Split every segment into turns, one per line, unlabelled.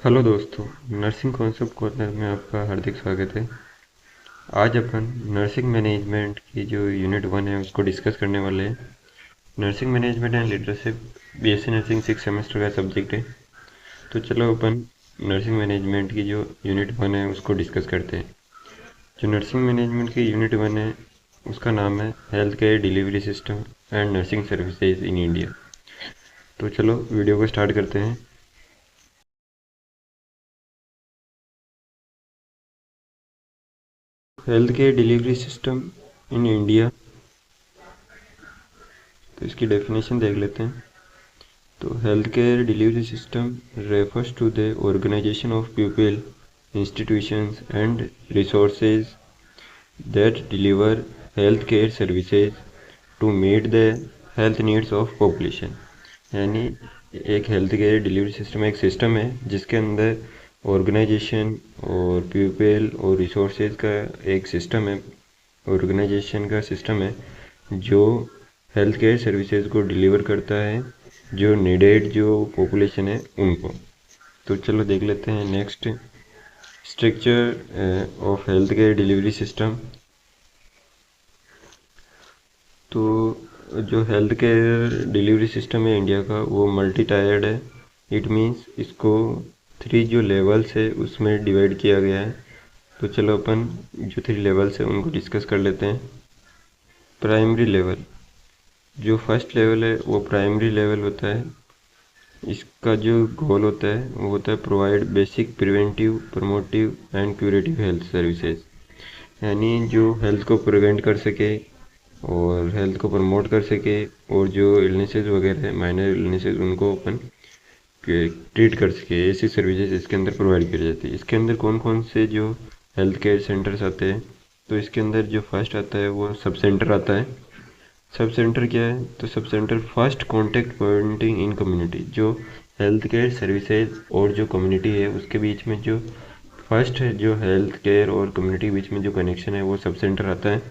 Hello दोस्तों, nursing concept corner में आपका हार्दिक स्वागत है। आज अपन नर्सिंग मैनेजमेंट की जो यूनिट 1 है उसको डिस्कस करने वाले हैं। Nursing management and leadership BSc nursing 6 semester का सब्जेक्ट है। तो चलो अपन नर्सिंग मैनेजमेंट की जो यूनिट 1 है उसको डिस्कस करते हैं। जो नर्सिंग मैनेजमेंट की यूनिट 1 है उसका नाम है health care delivery system and nursing services in India. तो चलो वीडियो को स्टार्ट करते हैं। Health care delivery system in India, तो इसकी डेफिनेशन देख लेते हैं। तो health care delivery system refers to the organization of people, institutions and resources that deliver health care services to meet the health needs of population। यानी एक health care delivery system एक system है जिसके अंदर ऑर्गेनाइजेशन और people और resources का एक सिस्टम है, ऑर्गेनाइजेशन का सिस्टम है जो हेल्थ केयर सर्विसेज को डिलीवर करता है जो नीडेड जो पॉपुलेशन है उनको। तो चलो देख लेते हैं next structure of health care delivery system. तो जो हेल्थ केयर डिलीवरी सिस्टम है इंडिया का वो मल्टी टायर्ड है। इट मीन्स इसको 3 जो लेवल्स है उसमें डिवाइड किया गया है। तो चलो अपन जो 3 लेवल्स है उनको डिस्कस कर लेते हैं। प्राइमरी लेवल, जो फर्स्ट लेवल है वो प्राइमरी लेवल होता है। इसका जो गोल होता है वो होता है provide basic preventive promotive and curative health services. यानी जो हेल्थ को प्रिवेंट कर सके और हेल्थ को प्रमोट कर सके और जो इलनेसेस वगैरह है माइनर इलनेसेस उनको अपन ट्रीट कर सके, ऐसी सर्विसेज इसके अंदर प्रोवाइड की जाती है। इसके अंदर कौन कौन से जो हेल्थ केयर सेंटर्स आते हैं, तो इसके अंदर जो फर्स्ट आता है वो सब सेंटर आता है। सब सेंटर क्या है, तो sub centre first contact pointing in community. जो हेल्थ केयर सर्विसेज और जो कम्युनिटी है उसके बीच में जो फर्स्ट जो हेल्थ केयर और कम्युनिटी के बीच में जो कनेक्शन है वो सब सेंटर आता है।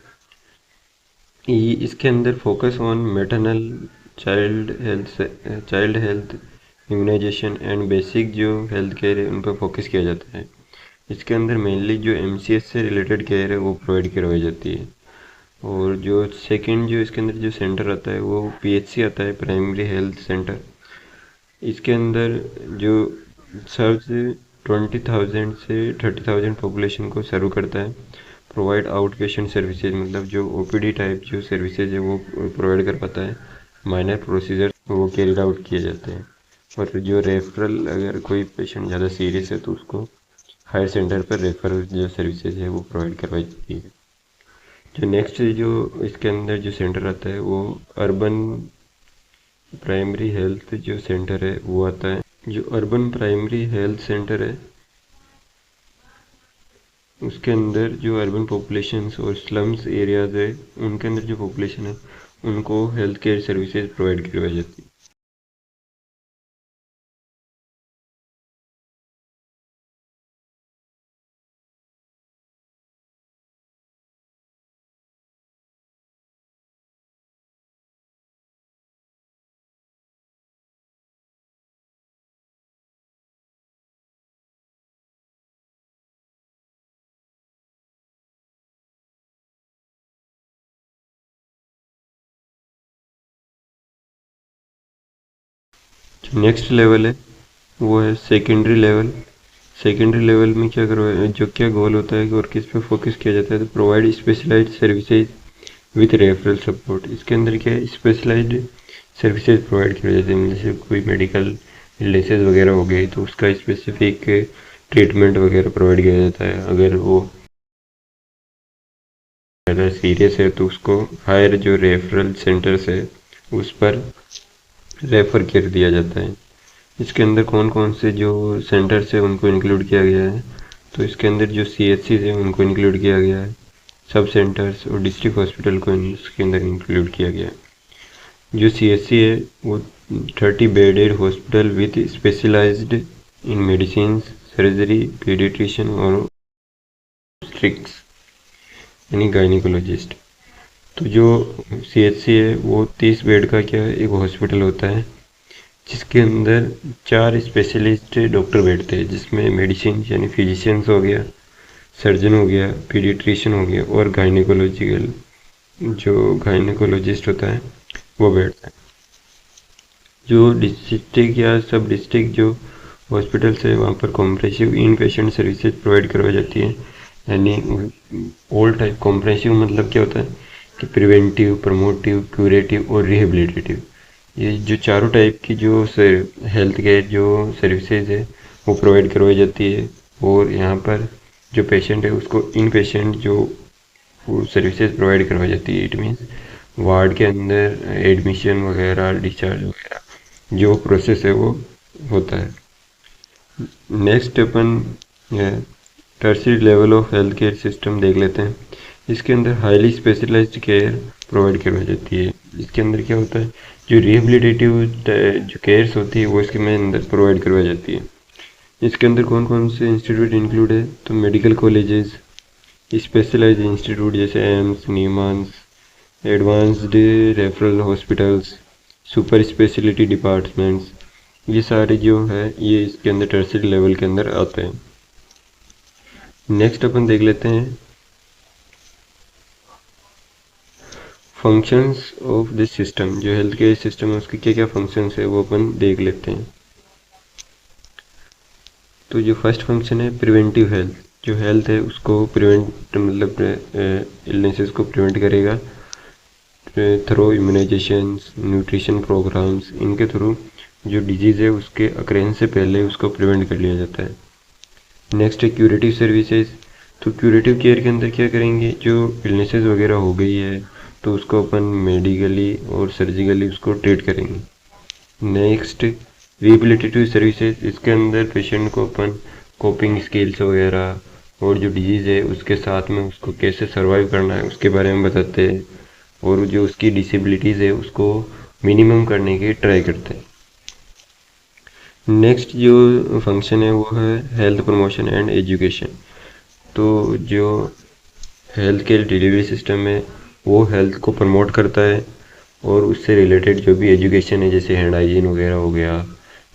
इसके अंदर focus on maternal child health immunisation and basic जो हेल्थ केयर है उन पर फोकस किया जाता है। इसके अंदर मेनली जो एमसीएस से रिलेटेड केयर है वो प्रोवाइड करवाई जाती है। और जो सेकंड जो इसके अंदर जो सेंटर आता है वो पीएचसी आता है, प्राइमरी हेल्थ सेंटर। इसके अंदर जो सर्व 20,000 से 30,000 पॉपुलेशन को सर्व करता है। प्रोवाइड आउट पेशेंट सर्विसेज, मतलब जो ओपीडी टाइप जो सर्विसेज है वो प्रोवाइड कर पाता है। माइनर प्रोसीजर वो कैरिड आउट किए जाते हैं। और जो रेफरल, अगर कोई पेशेंट ज़्यादा सीरियस है तो उसको हायर सेंटर पर रेफरल जो सर्विसेज है वो प्रोवाइड करवाई जाती है। जो नेक्स्ट जो इसके अंदर जो सेंटर आता है वो अर्बन प्राइमरी हेल्थ जो सेंटर है वो आता है। जो अर्बन प्राइमरी हेल्थ सेंटर है उसके अंदर जो अर्बन पॉपुलेशंस और स्लम्स एरियाज है उनके अंदर जो पॉपुलेशन है उनको हेल्थ केयर सर्विसेज प्रोवाइड करवाई जाती है। जो नेक्स्ट लेवल है वो है सेकेंडरी लेवल। सेकेंडरी लेवल में क्या करवा जो क्या गोल होता है और किस पे फोकस किया जाता है, तो provide specialised services with referral support. इसके अंदर क्या है, स्पेशलाइज्ड सर्विसेज प्रोवाइड किया जाती है। जैसे कोई मेडिकल इलनेसेस वगैरह हो गई तो उसका स्पेसिफिक ट्रीटमेंट वगैरह प्रोवाइड किया जाता है। अगर वो ज़्यादा सीरियस है तो उसको हायर जो रेफरल सेंटर्स है उस पर रेफर कर दिया जाता है। इसके अंदर कौन कौन से जो सेंटर्स है उनको इंक्लूड किया गया है, तो इसके अंदर जो सीएचसी है उनको इंक्लूड किया गया है। सब सेंटर्स और डिस्ट्रिक्ट हॉस्पिटल को इसके अंदर इंक्लूड किया गया है। जो सीएचसी है वो 30 bedded hospital with specialised in medicine, surgery, paediatrician और स्ट्रिक्स यानी गायनिकोलॉजिस्ट। तो जो सीएचसी है वो 30 बेड का क्या है एक हॉस्पिटल होता है। जिसके अंदर 4 स्पेशलिस्ट डॉक्टर बैठते हैं, जिसमें मेडिसिन यानी फिजिशियंस हो गया, सर्जन हो गया, पीडियाट्रिशियन हो गया और गायनिकोलॉजिकल जो गायनिकोलॉजिस्ट होता है वो बैठता है। जो डिस्ट्रिक्ट या सब डिस्ट्रिक्ट जो हॉस्पिटल्स है वहाँ पर कॉम्प्रेसिव इन पेशेंट सर्विसेज प्रोवाइड करवाई जाती है। यानी ऑल टाइप कॉम्प्रेसिव मतलब क्या होता है कि प्रिवेंटिव, प्रमोटिव, क्यूरेटिव और रिहेबिलिटेटिव, ये जो चारों टाइप की जो हेल्थ केयर जो सर्विसेज है वो प्रोवाइड करवाई जाती है। और यहाँ पर जो पेशेंट है उसको इन पेशेंट जो वो सर्विसेज प्रोवाइड करवाई जाती है। इट मीन्स वार्ड के अंदर एडमिशन वगैरह, डिस्चार्ज वगैरह जो प्रोसेस है वो होता है। Next upon tertiary level of health care system देख लेते हैं। इसके अंदर हाईली स्पेशलाइज्ड केयर प्रोवाइड करवाई जाती है। इसके अंदर क्या होता है, जो रिहेबिलिटेटिव जो केयर्स होती है वो इसके में अंदर प्रोवाइड करवाई जाती है। इसके अंदर कौन कौन से इंस्टीट्यूट इंक्लूड है, तो मेडिकल कॉलेजेस, स्पेशलाइज्ड इंस्टीट्यूट जैसे AIIMS, NIMHANS, advanced referral hospitals, super speciality departments, ये सारे जो है ये इसके अंदर टर्शियरी लेवल के अंदर आते हैं। नेक्स्ट अपन देख लेते हैं फंक्शंस ऑफ दिस सिस्टम। जो हेल्थ केयर सिस्टम है उसके क्या क्या फंक्शंस है वो अपन देख लेते हैं। तो जो फर्स्ट फंक्शन है प्रिवेंटिव हेल्थ, जो हेल्थ है उसको प्रिवेंट मतलब इलनेसेस को प्रिवेंट करेगा थ्रू इम्यूनाइजेशंस, न्यूट्रिशन प्रोग्राम्स, इनके थ्रू जो डिजीज़ है उसके अक्रेंस से पहले उसको प्रिवेंट कर लिया जाता है। नेक्स्ट है क्यूरेटिव सर्विसेज। तो क्यूरेटिव केयर के अंदर क्या करेंगे, जो इलनेसेस वगैरह हो गई है तो उसको अपन मेडिकली और सर्जिकली उसको ट्रीट करेंगे। नेक्स्ट रिहेबिलिटेटिव सर्विसेज, इसके अंदर पेशेंट को अपन कोपिंग स्किल्स वगैरह और जो डिजीज़ है उसके साथ में उसको कैसे सर्वाइव करना है उसके बारे में बताते हैं और जो उसकी डिसेबिलिटीज़ है उसको मिनिमम करने की ट्राई करते हैं। नेक्स्ट जो फंक्शन है वो है हेल्थ प्रमोशन एंड एजुकेशन। तो जो हेल्थ केयर डिलीवरी सिस्टम है वो हेल्थ को प्रमोट करता है और उससे रिलेटेड जो भी एजुकेशन है जैसे हैंड हाइजीन वगैरह हो गया,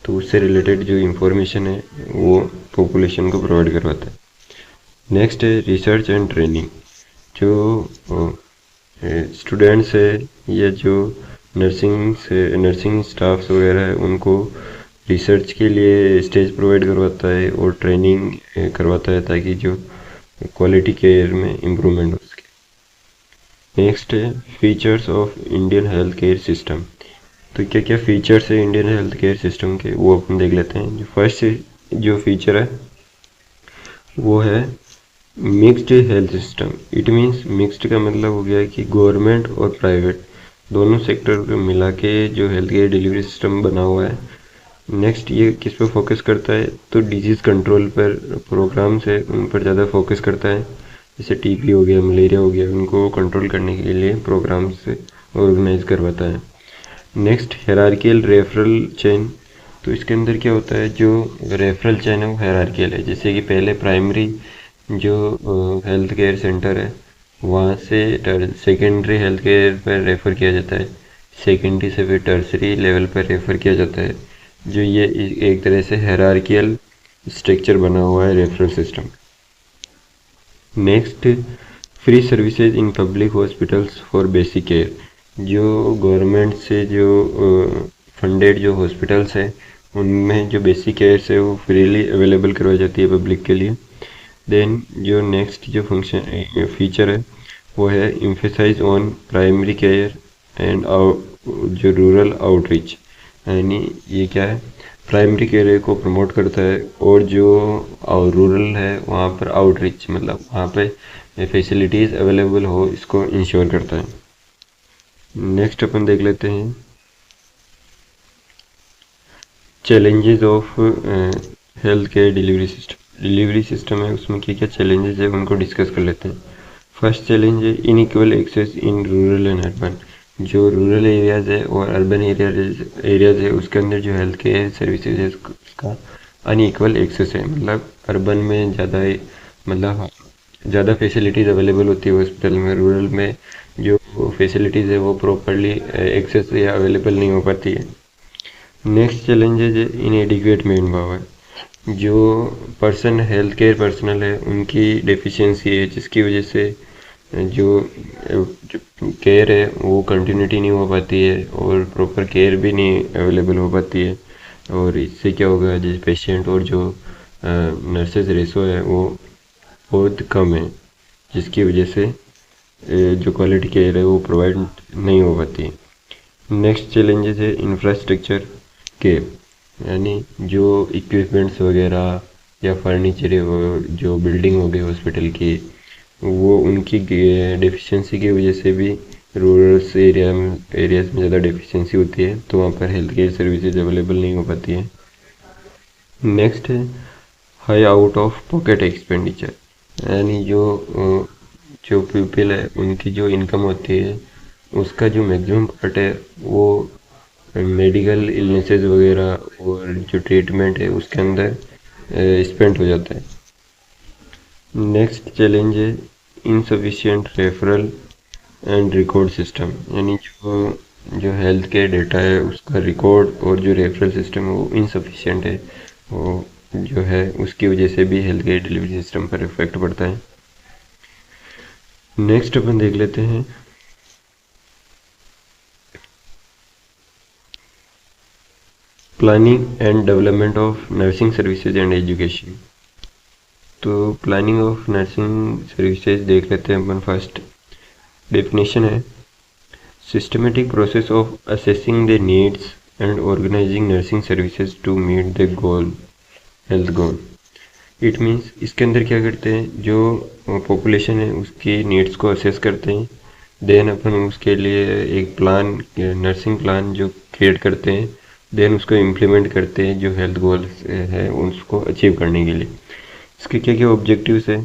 तो उससे रिलेटेड जो इंफॉर्मेशन है वो पॉपुलेशन को प्रोवाइड करवाता है। नेक्स्ट है रिसर्च एंड ट्रेनिंग। जो स्टूडेंट्स है या जो नर्सिंग स्टाफ्स वगैरह है उनको रिसर्च के लिए स्टेज प्रोवाइड करवाता है और ट्रेनिंग करवाता है ताकि जो क्वालिटी केयर में इम्प्रूवमेंट हो सके। नेक्स्ट है features of Indian health care system. तो क्या क्या फीचर्स है इंडियन हेल्थ केयर सिस्टम के वो अपन देख लेते हैं। जो फर्स्ट जो फीचर है वो है mixed health system. It means mixed का मतलब हो गया कि गवर्नमेंट और प्राइवेट दोनों सेक्टर को मिला के जो हेल्थ केयर डिलीवरी सिस्टम बना हुआ है। नेक्स्ट ये किस पे फोकस करता है, तो डिजीज़ कंट्रोल पर प्रोग्राम्स है उन पर ज़्यादा फोकस करता है। जैसे टीबी हो गया, मलेरिया हो गया, उनको कंट्रोल करने के लिए प्रोग्राम्स ऑर्गेनाइज करवाता है। Next hierarchical referral chain. तो इसके अंदर क्या होता है, जो रेफरल चेन है वो हायरार्कियल है। जैसे कि पहले प्राइमरी जो हेल्थ केयर सेंटर है वहाँ से सेकेंडरी हेल्थ केयर पर रेफ़र किया जाता है, सेकेंडरी से फिर टर्सरी लेवल पर रेफ़र किया जाता है। जो ये एक तरह से हायरार्कियल स्ट्रक्चर बना हुआ है referral system. Next free services in public hospitals for basic care. जो गवर्नमेंट से जो फंडेड जो हॉस्पिटल्स हैं उनमें जो बेसिक केयर्स है वो फ्रीली अवेलेबल करवाई जाती है पब्लिक के लिए। देन जो नेक्स्ट जो फंक्शन फीचर है वो है emphasise on primary care and जो रूरल आउटरीच। यानी ये क्या है, प्राइमरी केयर को प्रमोट करता है और जो रूरल है वहाँ पर आउटरीच मतलब वहाँ पे फैसिलिटीज़ अवेलेबल हो इसको इंश्योर करता है। नेक्स्ट अपन देख लेते हैं challenges of health care delivery system. Delivery system है उसमें क्या क्या चैलेंजेस है उनको डिस्कस कर लेते हैं। फर्स्ट चैलेंज है inequal access in rural and urban. जो रूरल एरियाज़ है और अर्बन एरियाज़ है उसके अंदर जो हेल्थ केयर सर्विसेज है उसका अनइक्वल एक्सेस है। मतलब अर्बन में ज़्यादा मतलब ज़्यादा फैसिलिटीज़ अवेलेबल होती है हॉस्पिटल में, रूरल में जो फैसिलिटीज़ है वो प्रॉपरली एक्सेस या अवेलेबल नहीं हो पाती है। नेक्स्ट चैलेंज है इनएडिक्वेट मैन पावर। जो पर्सन हेल्थ केयर पर्सनल है उनकी डेफिशिएंसी है, जिसकी वजह से जो केयर है वो कंटिन्यूटी नहीं हो पाती है और प्रॉपर केयर भी नहीं अवेलेबल हो पाती है। और इससे क्या होगा, जो पेशेंट और जो नर्सेज रेशो है वो बहुत कम है, जिसकी वजह से जो क्वालिटी केयर है वो प्रोवाइड नहीं हो पाती। नेक्स्ट चैलेंजेस है इंफ्रास्ट्रक्चर के, यानी जो इक्विपमेंट्स वगैरह या फर्नीचर जो बिल्डिंग हो गई हॉस्पिटल की, वो उनकी डेफिशिएंसी की वजह से भी रूरल्स एरियाज में ज़्यादा डेफिशिएंसी होती है, तो वहाँ पर हेल्थ केयर सर्विसेज अवेलेबल नहीं हो पाती है। नेक्स्ट है high out of pocket expenditure, यानी जो पीपल है उनकी जो इनकम होती है उसका जो मैक्सिमम पार्ट है वो मेडिकल इलनेसेस वगैरह और जो ट्रीटमेंट है उसके अंदर स्पेंड हो जाता है। नेक्स्ट चैलेंज है insufficient referral and record system, यानी जो हेल्थ केयर डेटा है उसका रिकॉर्ड और जो रेफरल सिस्टम है वो इनसफिशिएंट है, वो जो है उसकी वजह से भी हेल्थ केयर डिलीवरी सिस्टम पर इफेक्ट पड़ता है। नेक्स्ट अपन देख लेते हैं planning and development of nursing services and education. तो प्लानिंग ऑफ नर्सिंग सर्विसेज देख लेते हैं अपन। फर्स्ट डेफिनेशन है systematic process of assessing the needs and organising nursing services to meet the goal health goal. It means इसके अंदर क्या करते हैं, जो पॉपुलेशन है उसकी नीड्स को असेस करते हैं, देन अपन उसके लिए एक प्लान नर्सिंग प्लान जो क्रिएट करते हैं, देन उसको इम्प्लीमेंट करते हैं जो हेल्थ गोल्स है उसको अचीव करने के लिए। इसके क्या क्या ऑब्जेक्टिव्स है,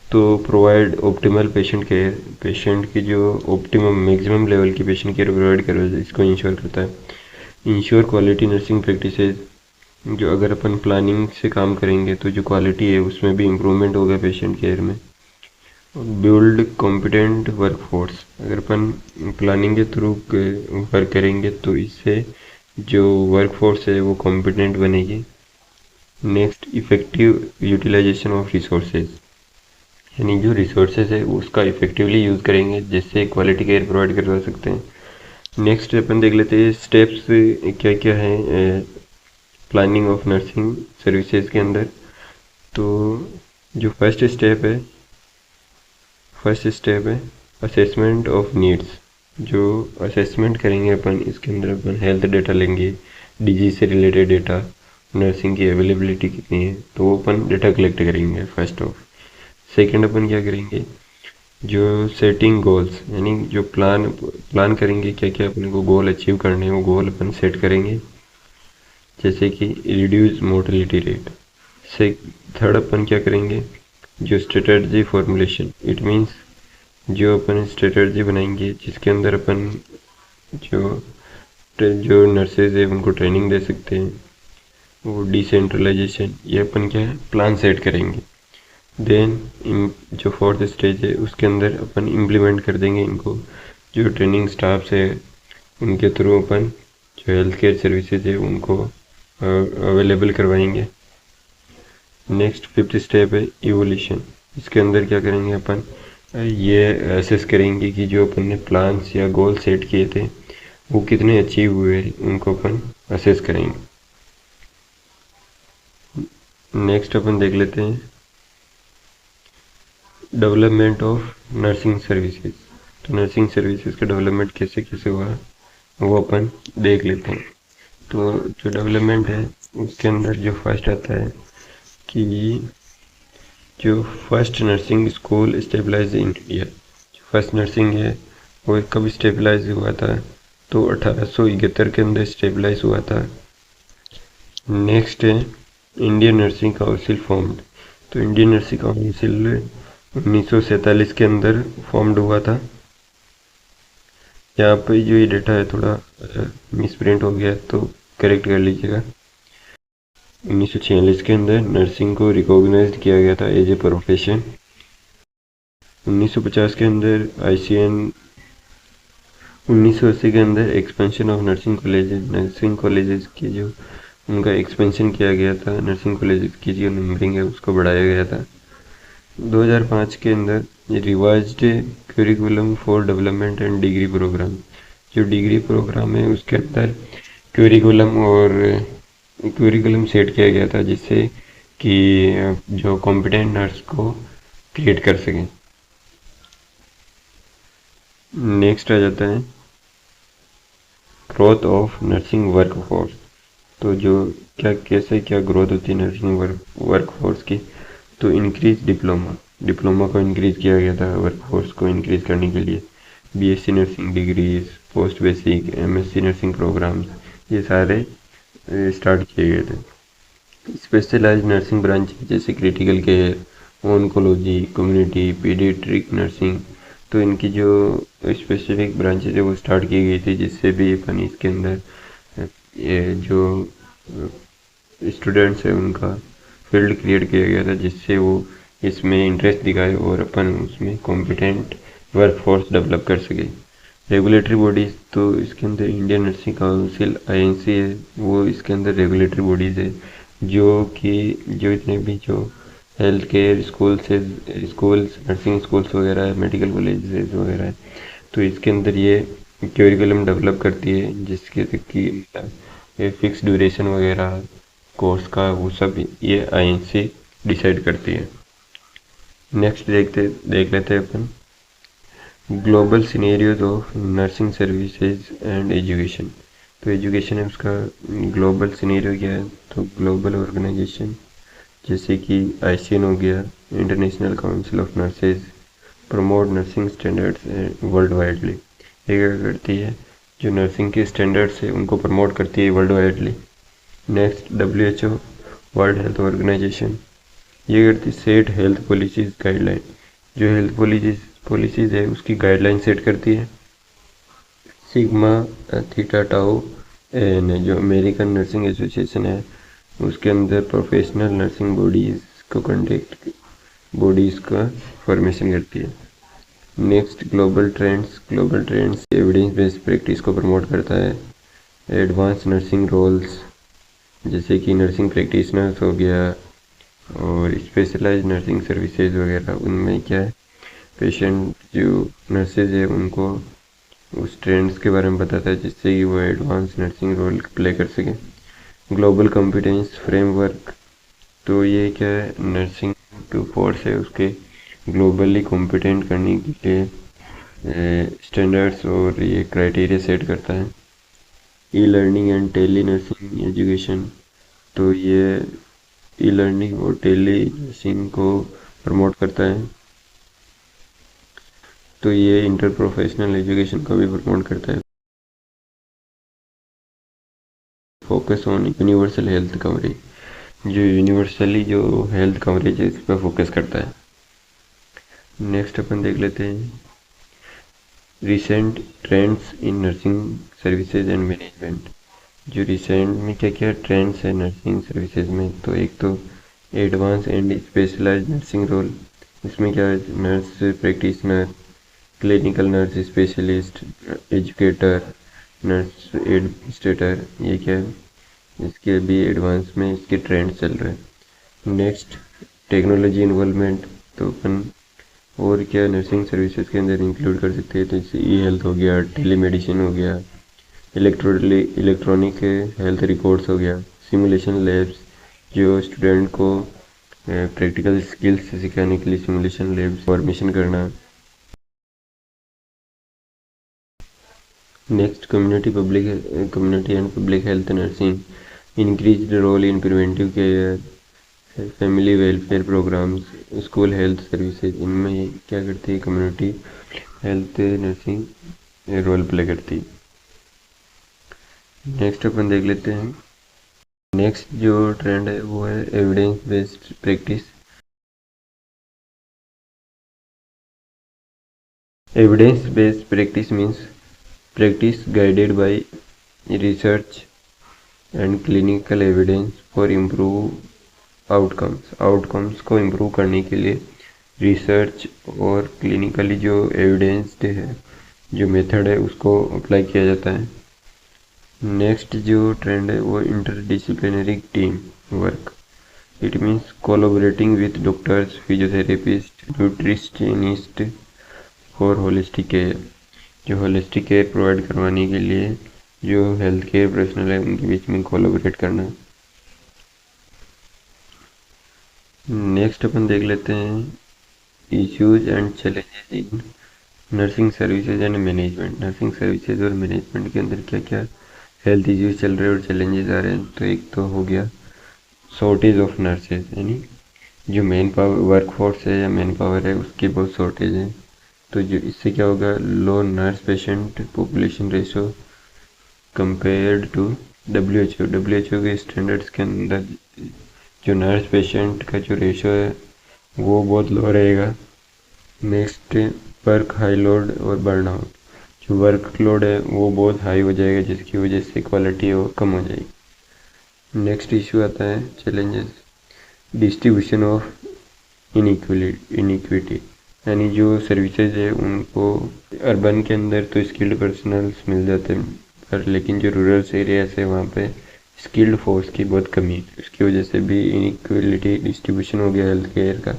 तो provide optimal patient care, patient की जो ऑप्टिमम मैक्सिमम लेवल की पेशेंट केयर प्रोवाइड कर इसको इंश्योर करता है। इंश्योर क्वालिटी नर्सिंग प्रैक्टिसेस, जो अगर अपन प्लानिंग से काम करेंगे तो जो क्वालिटी है उसमें भी इम्प्रूवमेंट होगा पेशेंट केयर में। बिल्ड कॉम्पिटेंट वर्कफोर्स, अगर अपन प्लानिंग के थ्रू वर्क करेंगे तो इससे जो वर्कफोर्स है वो कॉम्पिटेंट बनेगी। Next effective utilisation of resources, यानी जो रिसोर्सेज है उसका इफ़ेक्टिवली यूज़ करेंगे जिससे क्वालिटी केयर प्रोवाइड करवा सकते हैं। नेक्स्ट अपन देख लेते हैं स्टेप्स क्या क्या हैं प्लानिंग ऑफ नर्सिंग सर्विसेज के अंदर। तो जो फर्स्ट स्टेप है असेसमेंट ऑफ नीड्स। जो असेसमेंट करेंगे अपन, इसके अंदर अपन हेल्थ डेटा लेंगे, डिजीज से रिलेटेड डेटा, नर्सिंग की अवेलेबिलिटी कितनी है, तो वो अपन डेटा कलेक्ट करेंगे फर्स्ट ऑफ। सेकंड अपन क्या करेंगे, जो सेटिंग गोल्स, यानी जो प्लान करेंगे क्या क्या अपन को गोल अचीव करने हैं, वो गोल अपन सेट करेंगे, जैसे कि रिड्यूस मोर्टेलिटी रेट। से थर्ड अपन क्या करेंगे, जो स्ट्रेटजी फॉर्मुलेशन, इट मीन्स जो अपन स्ट्रेटजी बनाएंगे जिसके अंदर अपन जो नर्सेज है उनको ट्रेनिंग दे सकते हैं, वो डिसेंट्रलाइजेशन, ये अपन क्या है प्लान सेट करेंगे। देन जो फोर्थ स्टेज है उसके अंदर अपन इम्प्लीमेंट कर देंगे इनको, जो ट्रेनिंग स्टाफ्स है उनके थ्रू अपन जो हेल्थ केयर सर्विसेज है उनको अवेलेबल करवाएंगे। नेक्स्ट फिफ्थ स्टेप है इवोल्यूशन। इसके अंदर क्या करेंगे अपन, ये असेस करेंगे कि जो अपन ने प्लान्स या गोल सेट किए थे वो कितने अचीव हुए, उनको अपन असेस करेंगे। नेक्स्ट अपन देख लेते हैं डेवलपमेंट ऑफ नर्सिंग सर्विसेज। तो नर्सिंग सर्विसेज का डेवलपमेंट कैसे कैसे हुआ वो अपन देख लेते हैं। तो जो डेवलपमेंट है उसके अंदर जो फर्स्ट आता है कि जो first nursing school stabilise in India. जो फर्स्ट नर्सिंग है वो कब स्टेबलाइज हुआ था, तो 1871 के अंदर स्टेबलाइज हुआ था। नेक्स्ट है इंडियन नर्सिंग काउंसिल फॉर्म्ड। तो इंडियन नर्सिंग काउंसिल 1947 के अंदर फॉर्म्ड हुआ था। यहाँ पे जो ये डेटा है थोड़ा मिसप्रिंट हो गया तो करेक्ट कर लीजिएगा। 1946 के अंदर नर्सिंग को रिकॉग्नाइज किया गया था एज ए प्रोफेशन। 1950 के अंदर ICN 1980 के अंदर एक्सपेंशन ऑफ नर्सिंग कॉलेजेस की जो उनका एक्सपेंशन किया गया था, नर्सिंग कॉलेजेस की जो नंबरिंग है उसको बढ़ाया गया था। 2005 के अंदर revised curriculum for development and degree programme, जो डिग्री प्रोग्राम है उसके अंदर क्यूरिकुलम सेट किया गया था जिससे कि जो कॉम्पिटेंट नर्स को क्रिएट कर सकें। नेक्स्ट आ जाता है ग्रोथ ऑफ नर्सिंग वर्कफोर्स। तो जो क्या ग्रोथ होती है नर्सिंग वर्कफोर्स की, तो इंक्रीज डिप्लोमा को इंक्रीज किया गया था वर्कफोर्स को इंक्रीज करने के लिए। BSc nursing degrees, post basic, MSc nursing programmes, ये सारे स्टार्ट किए गए थे। स्पेशलाइज्ड नर्सिंग ब्रांच जैसे critical care, oncology, community paediatric nursing, तो इनकी जो स्पेसिफिक ब्रांचेज है वो स्टार्ट की गई थी जिससे भी अपन इसके अंदर ये जो स्टूडेंट्स है उनका फील्ड क्रिएट किया गया था जिससे वो इसमें इंटरेस्ट दिखाए और अपन उसमें कॉम्पिटेंट वर्कफोर्स डेवलप कर सके। रेगुलेटरी बॉडीज़, तो इसके अंदर इंडियन नर्सिंग काउंसिल आईएनसी है, वो इसके अंदर रेगुलेटरी बॉडीज़ है जो कि जो इतने भी जो health care schools nursing schools वगैरह है, मेडिकल कॉलेजेस वगैरह है, तो इसके अंदर ये करिकुलम डेवलप करती है जिसके कि ये फिक्स ड्यूरेशन वगैरह कोर्स का वो सब ये आईएनसी डिसाइड करती है। नेक्स्ट देख लेते हैं अपन global scenarios of nursing services and education. तो एजुकेशन है उसका ग्लोबल सिनेरियो क्या है, तो ग्लोबल ऑर्गेनाइजेशन जैसे कि आईसीएन हो गया, international council of nurses, promote nursing standards world widely. ये क्या करती है, जो नर्सिंग के स्टैंडर्ड्स है उनको प्रमोट करती है world widely. Next WHO, world health organisation, ये करती सेट हेल्थ पॉलिसीज गाइडलाइन, जो हेल्थ पॉलिसीज है उसकी गाइडलाइन सेट करती है। सिग्मा थीटा टाउ एन, जो अमेरिकन नर्सिंग एसोसिएशन है उसके अंदर प्रोफेशनल नर्सिंग बॉडीज़ का फॉर्मेशन करती है। Next global trends evidence based practice को प्रमोट करता है। एडवांस नर्सिंग रोल्स जैसे कि नर्सिंग प्रैक्टिशनर्स हो गया और स्पेशलाइज्ड नर्सिंग सर्विसेज वगैरह, उनमें क्या है पेशेंट जो नर्सेज है उनको उस ट्रेंड्स के बारे में बताता है जिससे कि वो एडवांस नर्सिंग रोल प्ले कर सके। ग्लोबल कॉम्पिटेंस फ्रेमवर्क, तो ये क्या है नर्सिंग जो फोर्स है उसके ग्लोबली कॉम्पिटेंट करने के लिए स्टैंडर्ड्स और ये क्राइटेरिया सेट करता है। E learning and tele nursing education, तो ये ई लर्निंग और टेली नर्सिंग को प्रमोट करता है। तो ये इंटर प्रोफेशनल एजुकेशन को भी प्रमोट करता है। Focus on universal health coverage, जो यूनिवर्सली जो हेल्थ कवरेज है इस पर फोकस करता है। नेक्स्ट अपन देख लेते हैं recent trends in nursing services and management. जो रिसेंट में क्या क्या ट्रेंड्स है नर्सिंग सर्विसेज में, तो एक तो advance and specialised nursing role, इसमें क्या है nurse practitioner, clinical nurse specialist, educator, nurse administrator, ये क्या है इसके भी एडवांस में इसके ट्रेंड चल रहे हैं। नेक्स्ट टेक्नोलॉजी इन्वॉल्वमेंट, तो अपन और क्या नर्सिंग सर्विसेज के अंदर इंक्लूड कर सकते हैं, तो जैसे ई हेल्थ हो गया, टेली मेडिसिन हो गया, इलेक्ट्रॉनिक हेल्थ रिकॉर्ड्स हो गया, सिमुलेशन लैब्स जो स्टूडेंट को प्रैक्टिकल स्किल्स सिखाने के लिए सिमुलेशन लैब्स फॉर्मेशन करना। Next community and public health nursing, increased role in preventive care, family welfare programmes, school health services, इनमें क्या करती है community health nursing role play करती है। नेक्स्ट अपन देख लेते हैं नेक्स्ट जो ट्रेंड है वो है evidence based practice. Evidence based practice means practice guided by research and clinical evidence for improve outcomes को इम्प्रूव करने के लिए रिसर्च और क्लिनिकली जो एविडेंस है जो मेथड है उसको अप्लाई किया जाता है। नेक्स्ट जो ट्रेंड है वो interdisciplinary team work. It means collaborating with doctors, physiotherapist, nutritionist for holistic care. जो होलिस्टिक केयर प्रोवाइड करवाने के लिए जो हेल्थ केयर प्रोफेशनल है उनके बीच में कोलैबोरेट करना। नेक्स्ट अपन देख लेते हैं issues and challenges in nursing services and management. Nursing services और मैनेजमेंट के अंदर क्या क्या हेल्थ इश्यूज चल रहे हैं और चैलेंजेस आ रहे हैं। तो एक तो हो गया शॉर्टेज ऑफ नर्सेज, यानी जो मेन पावर वर्कफोर्स है या मैन पावर है उसकी बहुत शॉर्टेज है। तो जो इससे क्या होगा, low nurse patient population ratio compared to W H O के स्टैंडर्ड्स के अंदर जो नर्स पेशेंट का जो रेशो है वो बहुत लो रहेगा। नेक्स्ट, वर्क हाई लोड और बर्नआउट। जो वर्क लोड है वो बहुत हाई हो जाएगा जिसकी वजह से क्वालिटी वो कम हो जाएगी। नेक्स्ट इशू आता है चैलेंजेस, डिस्ट्रीब्यूशन ऑफ इनिक्विटी, यानी जो सर्विसेज है उनको अर्बन के अंदर तो स्किल्ड पर्सनल्स मिल जाते हैं, पर लेकिन जो रूरल एरियाज है वहाँ पे स्किल्ड फोर्स की बहुत कमी है। उसकी वजह से भी इनइक्वलिटी डिस्ट्रीब्यूशन हो गया हेल्थ केयर का।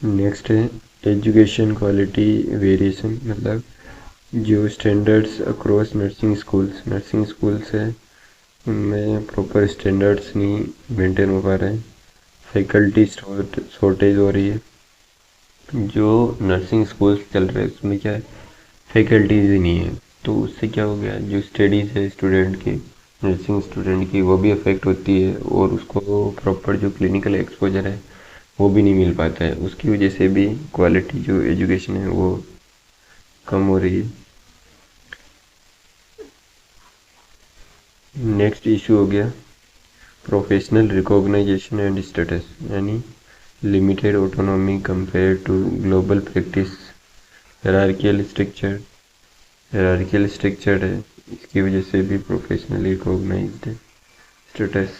नेक्स्ट है एजुकेशन क्वालिटी वेरिएशन, मतलब जो स्टैंडर्ड्स अक्रॉस नर्सिंग स्कूल्स है उनमें प्रॉपर स्टैंडर्ड्स नहीं मेंटेन हो पा रहे हैं। फैकल्टी शॉर्टेज हो रही है। जो नर्सिंग स्कूल्स चल रहे हैं उसमें क्या है, फैकल्टीज ही नहीं है। तो उससे क्या हो गया, जो स्टडीज़ है स्टूडेंट की, नर्सिंग स्टूडेंट की, वो भी अफेक्ट होती है और उसको प्रॉपर जो क्लिनिकल एक्सपोजर है वो भी नहीं मिल पाता है। उसकी वजह से भी क्वालिटी जो एजुकेशन है वो कम हो रही है। नेक्स्ट इशू हो गया प्रोफेशनल रिकॉग्नाइजेशन एंड स्टेटस, यानी limited autonomy compare to global practice. Hierarchical structure है, इसकी वजह से भी प्रोफेशनली रिकॉग्नाइज्ड है स्टेटस।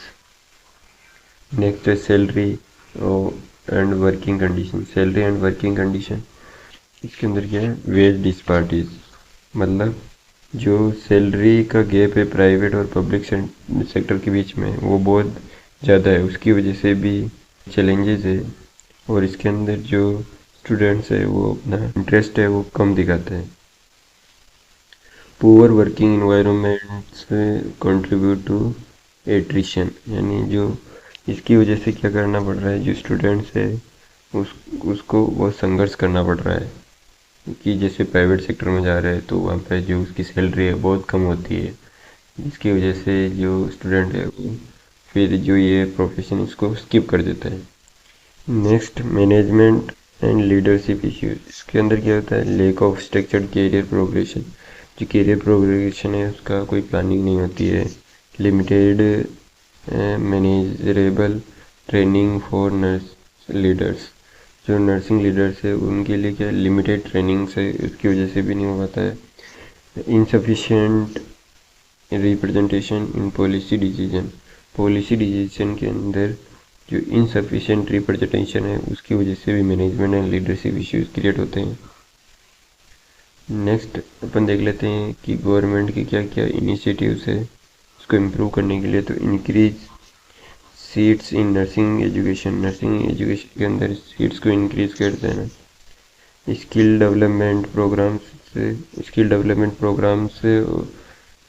नेक्स्ट है salary and working condition. Salary and working condition, इसके अंदर क्या है, वेज डिस्पार्टीज, मतलब जो सैलरी का गैप है प्राइवेट और पब्लिक सेक्टर के बीच में वो बहुत ज़्यादा है। उसकी वजह से भी चैलेंजेस है। और इसके अंदर जो स्टूडेंट्स है वो अपना इंटरेस्ट है वो कम दिखाते हैं। Poor working environments contribute to attrition, यानी जो इसकी वजह से क्या करना पड़ रहा है, जो स्टूडेंट्स है उसको बहुत संघर्ष करना पड़ रहा है कि जैसे प्राइवेट सेक्टर में जा रहे हैं तो वहाँ पे जो उसकी सैलरी है बहुत कम होती है, जिसकी वजह से जो स्टूडेंट है वो फिर जो ये प्रोफेशन इसको स्किप कर देता है। Next, management and leadership issues. इसके अंदर क्या होता है, lack of structured career progression. जो कैरियर प्रोग्रेशन है उसका कोई प्लानिंग नहीं होती है। Limited managerial training for nurse leaders. जो नर्सिंग लीडर्स है उनके लिए क्या लिमिटेड ट्रेनिंग्स है, उसकी वजह से भी नहीं हो पाता है। Insufficient representation in policy decision के अंदर जो इनसफिशिएंट रिप्रेजेंटेशन है उसकी वजह से भी management and leadership issues create होते हैं। नेक्स्ट अपन देख लेते हैं कि गवर्नमेंट के क्या क्या इनिशिएटिव्स है उसको इम्प्रूव करने के लिए। तो increase seats in nursing education के अंदर सीट्स को इंक्रीज कर देना। स्किल डेवलपमेंट प्रोग्राम्स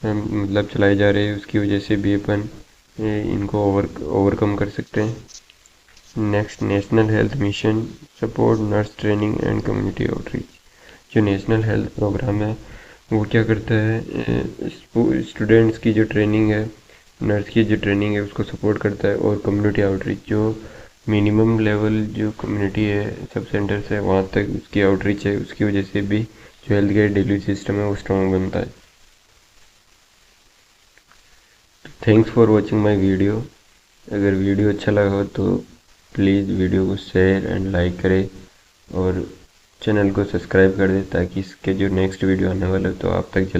मतलब चलाए जा रहे हैं, उसकी वजह से भी अपन इनको ओवरकम कर सकते हैं। Next, national health mission support nurse training and community outreach. जो नेशनल हेल्थ प्रोग्राम है वो क्या करता है, स्टूडेंट्स की जो ट्रेनिंग है, नर्स की जो ट्रेनिंग है उसको सपोर्ट करता है। और कम्युनिटी आउटरीच, जो मिनिमम लेवल जो कम्युनिटी है सब सेंटर्स है वहाँ तक उसकी आउटरीच है, उसकी वजह से भी जो हेल्थ केयर डिलीवरी सिस्टम है वो स्ट्रॉन्ग बनता है। Thanks for watching my video. अगर वीडियो अच्छा लगा हो तो प्लीज़ वीडियो को शेयर एंड लाइक करें और चैनल को सब्सक्राइब कर दें ताकि इसके जो नेक्स्ट वीडियो आने वाला है तो आप तक जल्दी